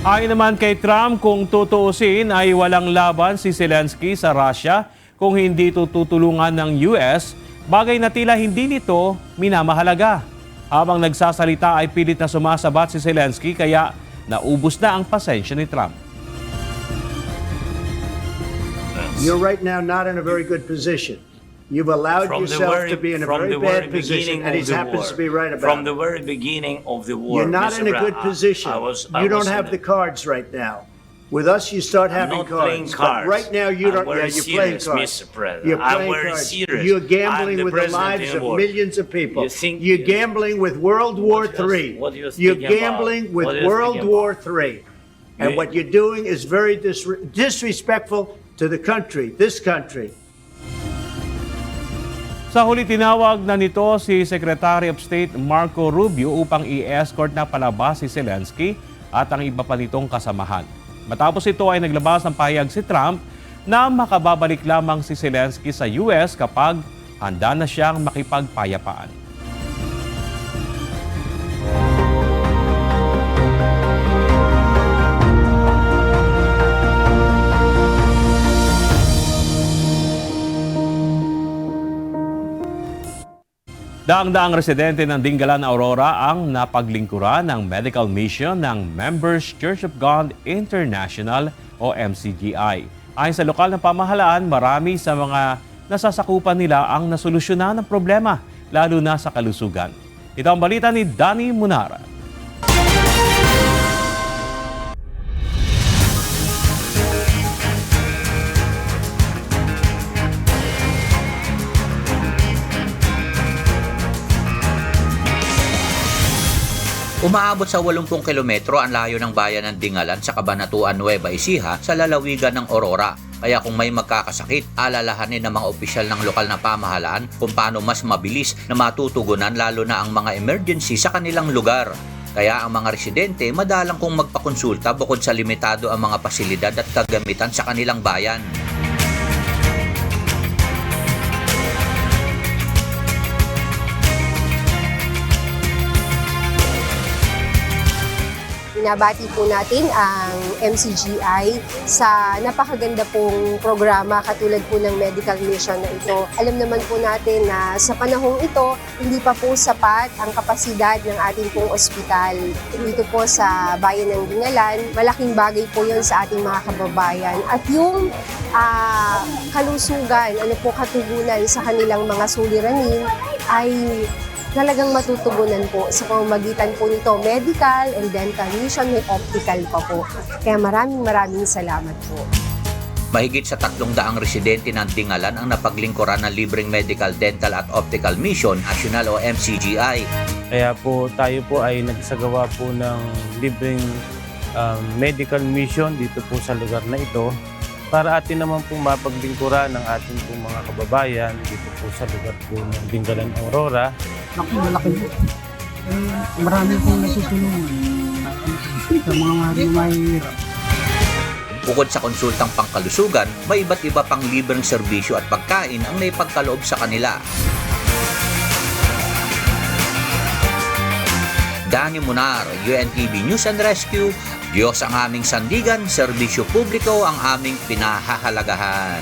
[SPEAKER 1] Ayon naman kay Trump, kung tutuusin ay walang laban si Zelensky sa Russia, kung hindi ito tutulungan ng US, bagay na tila hindi nito minamahalaga. Habang nagsasalita ay pilit na sumasabat si Zelensky kaya naubos na ang pasensya ni Trump.
[SPEAKER 2] You're right now not in a very good position. You've allowed yourself to be in a very bad position, and he happens to be right about
[SPEAKER 28] From the
[SPEAKER 2] it.
[SPEAKER 28] very beginning of the war,
[SPEAKER 2] You're not
[SPEAKER 28] Mr.
[SPEAKER 2] in a good
[SPEAKER 28] Brown,
[SPEAKER 2] position. You don't have the cards right now. With us, you start having
[SPEAKER 28] not playing
[SPEAKER 2] cards. But
[SPEAKER 28] cards.
[SPEAKER 2] right now, you don't.
[SPEAKER 28] I'm very
[SPEAKER 2] You're playing
[SPEAKER 28] serious,
[SPEAKER 2] cards.
[SPEAKER 28] Mr. President.
[SPEAKER 2] You're
[SPEAKER 28] I'm
[SPEAKER 2] playing
[SPEAKER 28] very
[SPEAKER 2] cards.
[SPEAKER 28] serious.
[SPEAKER 2] You're gambling
[SPEAKER 28] I'm the
[SPEAKER 2] with the
[SPEAKER 28] president
[SPEAKER 2] lives
[SPEAKER 28] in
[SPEAKER 2] of
[SPEAKER 28] war.
[SPEAKER 2] millions of people.
[SPEAKER 28] You
[SPEAKER 2] You're gambling with World War III.
[SPEAKER 28] what you're
[SPEAKER 2] You're
[SPEAKER 28] speaking about?
[SPEAKER 2] gambling with
[SPEAKER 28] What you're
[SPEAKER 2] World
[SPEAKER 28] speaking
[SPEAKER 2] War III. And
[SPEAKER 28] You-
[SPEAKER 2] what you're doing is very disrespectful to the country, this country.
[SPEAKER 1] Sa huli tinawag na nito si Secretary of State Marco Rubio upang i-escort na palabas si Zelensky at ang iba pa nitong kasamahan. Matapos ito ay naglabas ng pahayag si Trump na makababalik lamang si Zelensky sa US kapag handa na siyang makipagpayapaan. Daang-daang residente ng Dingalan, Aurora ang napaglingkuran ng medical mission ng Members Church of God International o MCGI. Ayon sa lokal na pamahalaan, marami sa mga nasasakupan nila ang nasolusyonan ng problema, lalo na sa kalusugan. Ito ang balita ni Danny Munara.
[SPEAKER 3] Umaabot sa 80 kilometro ang layo ng bayan ng Dingalan sa Cabanatuan, Nueva Ecija sa lalawigan ng Aurora. Kaya kung may magkakasakit, alalahanin ng mga opisyal ng lokal na pamahalaan kung paano mas mabilis na matutugunan lalo na ang mga emergency sa kanilang lugar. Kaya ang mga residente madalang kong magpakonsulta bukod sa limitado ang mga pasilidad at kagamitan sa kanilang bayan.
[SPEAKER 4] Binabati po natin ang MCGI sa napakaganda pong programa katulad po ng medical mission na ito. Alam naman po natin na sa panahong ito, hindi pa po sapat ang kapasidad ng ating pong ospital. Dito po sa bayan ng Dingalan, malaking bagay po yun sa ating mga kababayan. At yung kalusugan, katugunan sa kanilang mga suliranin ay talagang matutugunan po sa pamamagitan po nito, medical and dental mission, may optical pa po. Kaya maraming salamat po.
[SPEAKER 3] Mahigit sa 300 residente ng Dingalan ang napaglingkuran ng libreng medical, dental at optical mission national o MCGI.
[SPEAKER 5] Kaya po tayo po ay nagsagawa po ng libreng medical mission dito po sa lugar na ito para atin naman pong mapaglingkuran ng ating pong mga kababayan dito po sa lugar po ng Dingalan, Aurora.
[SPEAKER 6] Malaki po. Marami pong nasusunod sa mga mahihirap.
[SPEAKER 3] Bukod sa konsultang pangkalusugan, may iba't iba pang libreng serbisyo at pagkain ang naipagkaloob sa kanila. Danny Munar, UNTV News and Rescue. Diyos ang aming sandigan, serbisyo publiko ang aming pinahahalagahan.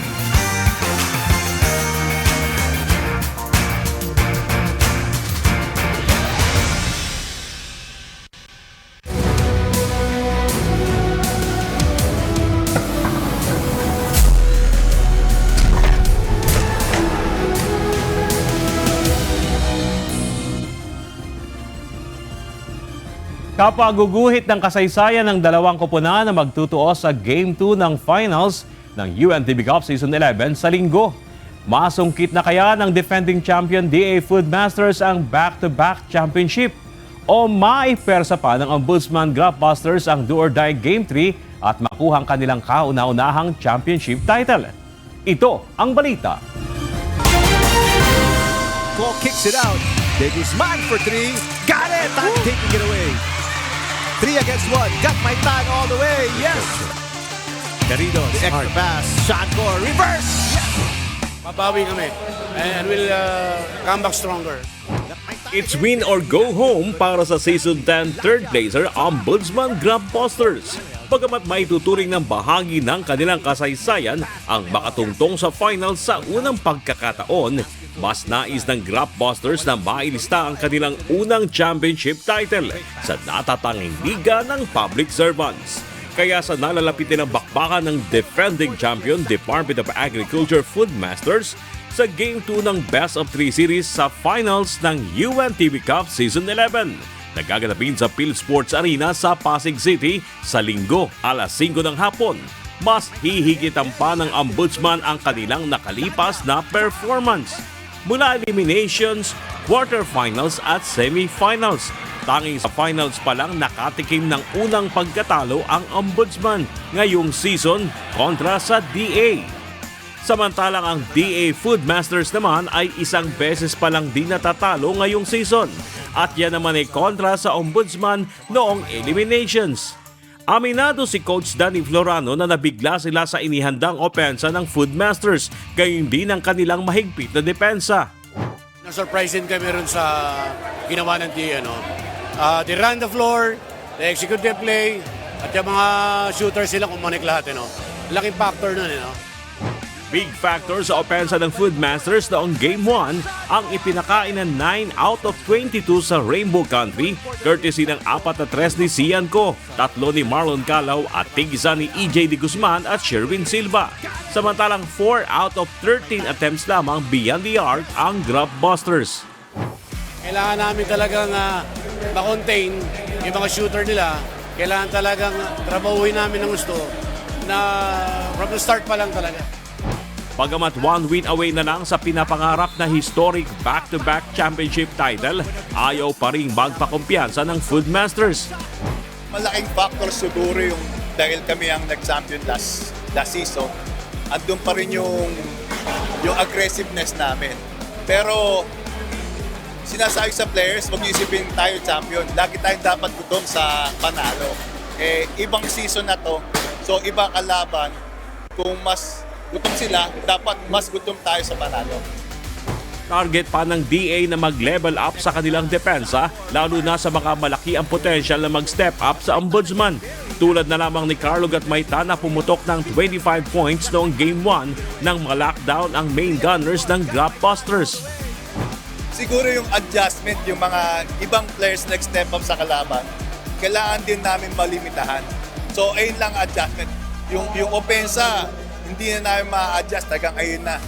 [SPEAKER 1] Kapwa guguhit ng kasaysayan ng dalawang koponan na magtutuo sa Game 2 ng Finals ng UNTV Cup Season 11 sa linggo. Masungkit na kaya ng defending champion DA Food Masters ang back-to-back championship? O maipersa pa ng Ombudsman Grapbusters ang do-or-die Game 3 at makuhang kanilang kauna-unahang championship title? Ito ang balita.
[SPEAKER 7] Cole kicks it out. De Guzman for three. Got it! I'm taking it away. 3 against 1. Got my tag all the way. Yes! Querido, the extra pass. Shot for reverse. Yes!
[SPEAKER 8] Babawi kami. And we'll come back stronger.
[SPEAKER 9] It's win or go home para sa Season 10 third placer Ombudsman Grapbusters.
[SPEAKER 1] Bagamat maituturing ng bahagi ng kanilang kasaysayan ang makatungtong sa finals sa unang pagkakataon, mas nais ng Grapbusters na mailista ang kanilang unang championship title sa natatanging liga ng public servants. Kaya sa nalalapitin ng bakbakan ng defending champion Department of Agriculture Food Masters sa Game 2 ng Best of 3 Series sa finals ng UNTV Cup Season 11. Nagaganapin sa PhilSports Arena sa Pasig City sa Linggo, alas 5 ng hapon. Mas hihigitan pa ng Ombudsman ang kanilang nakalipas na performance. Mula eliminations, quarterfinals at semifinals. Tanging sa finals pa lang nakatikim ng unang pagkatalo ang Ombudsman ngayong season kontra sa DA. Samantalang ang DA Food Masters naman ay isang beses pa lang din natatalo ngayong season. At yan naman ay kontra sa Ombudsman noong eliminations. Aminado si Coach Danny Florano na nabigla sila sa inihandang opensa ng Food Masters, gayon din ang kanilang mahigpit na depensa.
[SPEAKER 8] Na-surprise din kami ron sa ginawa ng DA, no? They run the floor, they execute their play, at yung mga shooters sila kumonek lahat, no? Laking factor nun, no?
[SPEAKER 1] Big factor sa opensa ng Food Masters noong Game 1 ang ipinakain ng 9 out of 22 sa Rainbow Country, courtesy ng 4-3 ni Sian Co, 3 ni Marlon Calao at tig-isa ni EJ De Guzman at Sherwin Silva. Samantalang 4 out of 13 attempts lamang beyond the arc ang Grapbusters.
[SPEAKER 8] Kailangan namin talagang ma-contain yung mga shooter nila. Kailangan talagang trabahuin namin ng gusto na from the start pa lang talaga.
[SPEAKER 1] Bagamat 1 win away na lang sa pinapangarap na historic back-to-back championship title, ayaw pa rin magpakumpiyansa ng Food Masters.
[SPEAKER 9] Malaking factor siguro yung dahil kami ang nag-champion last season. Andun pa rin yung aggressiveness namin. Pero sinasabi sa players, huwag niyo isipin tayo champion. Lagi tayong dapat gutom sa panalo. Ibang season na to, so iba kalaban. Kung mas gutom sila, dapat mas gutom tayo sa panalo.
[SPEAKER 1] Target pa ng DA na mag-level up sa kanilang depensa, lalo na sa mga malaki ang potential na mag-step up sa Ombudsman. Tulad na lamang ni Carlo Gatmayta na pumutok ng 25 points noong Game 1 nang ma-lockdown ang main gunners ng Grapbusters.
[SPEAKER 9] Siguro yung adjustment, yung mga ibang players nag-step up sa kalaban, kailangan din namin malimitahan. So ayun lang adjustment. Yung opensa, hindi na namin ma-adjust hanggang ayun na.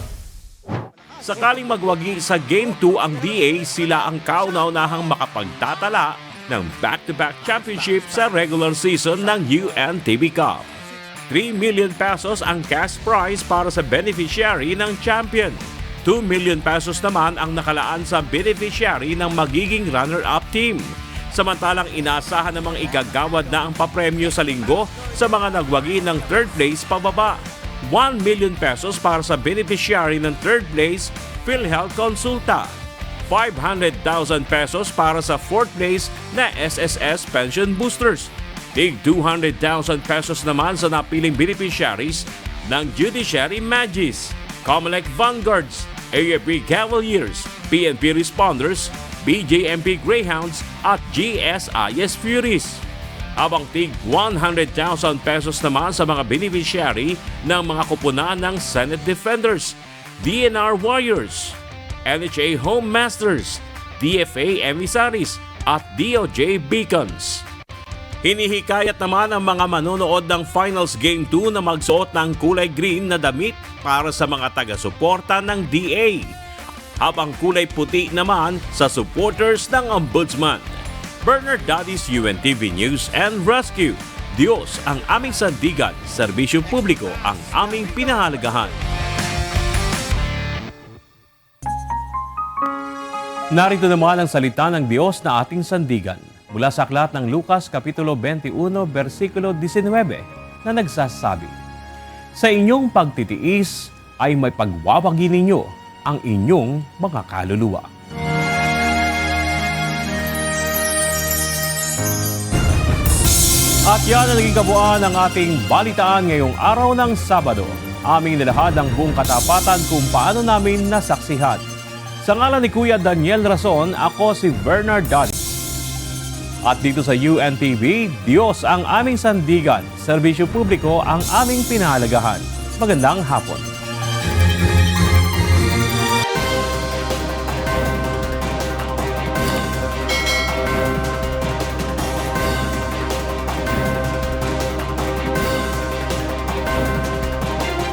[SPEAKER 1] Sakaling magwagi sa Game 2 ang DA, sila ang kauna-unahang makapagtatala ng back-to-back championship sa regular season ng UNTV Cup. 3 million pesos ang cash prize para sa beneficiary ng champion. 2 million pesos naman ang nakalaan sa beneficiary ng magiging runner-up team. Samantalang inaasahan namang igagawad na ang papremyo sa linggo sa mga nagwagi ng third place pababa. 1 million pesos para sa beneficiary ng third place, PhilHealth Consulta. 500,000 pesos para sa fourth place na SSS Pension Boosters. Tig 200,000 pesos naman sa napiling beneficiaries ng Judiciary Magis, Comelec Vanguards, AFP Cavaliers, PNP Responders, BJMP Greyhounds at GSIS Furies. Habang tig 100,000 pesos naman sa mga beneficiary ng mga kupunan ng Senate Defenders, DNR Warriors, NHA Home Masters, DFA Emissaries at DOJ Beacons. Hinihikayat naman ang mga manonood ng Finals Game 2 na magsuot ng kulay green na damit para sa mga taga-suporta ng DA, habang kulay puti naman sa supporters ng Ombudsman. Bernard Dadis, UNTV News and Rescue. Diyos ang aming sandigan, serbisyo publiko ang aming pinahalagahan. Narito naman ang salita ng Diyos na ating sandigan mula sa aklat ng Lucas Kapitulo 21, versikulo 19 na nagsasabi, sa inyong pagtitiis ay may pagwawagi ninyo ang inyong mga kaluluwa. At yan ang naging kabuuan ng ating balitaan ngayong araw ng Sabado. Aming nilahad ang buong katapatan kung paano namin nasaksihan. Sa ngalan ni Kuya Daniel Rason, ako si Bernard Dadis. At dito sa UNTV, Diyos ang aming sandigan, serbisyo publiko ang aming pinahalagahan. Magandang hapon.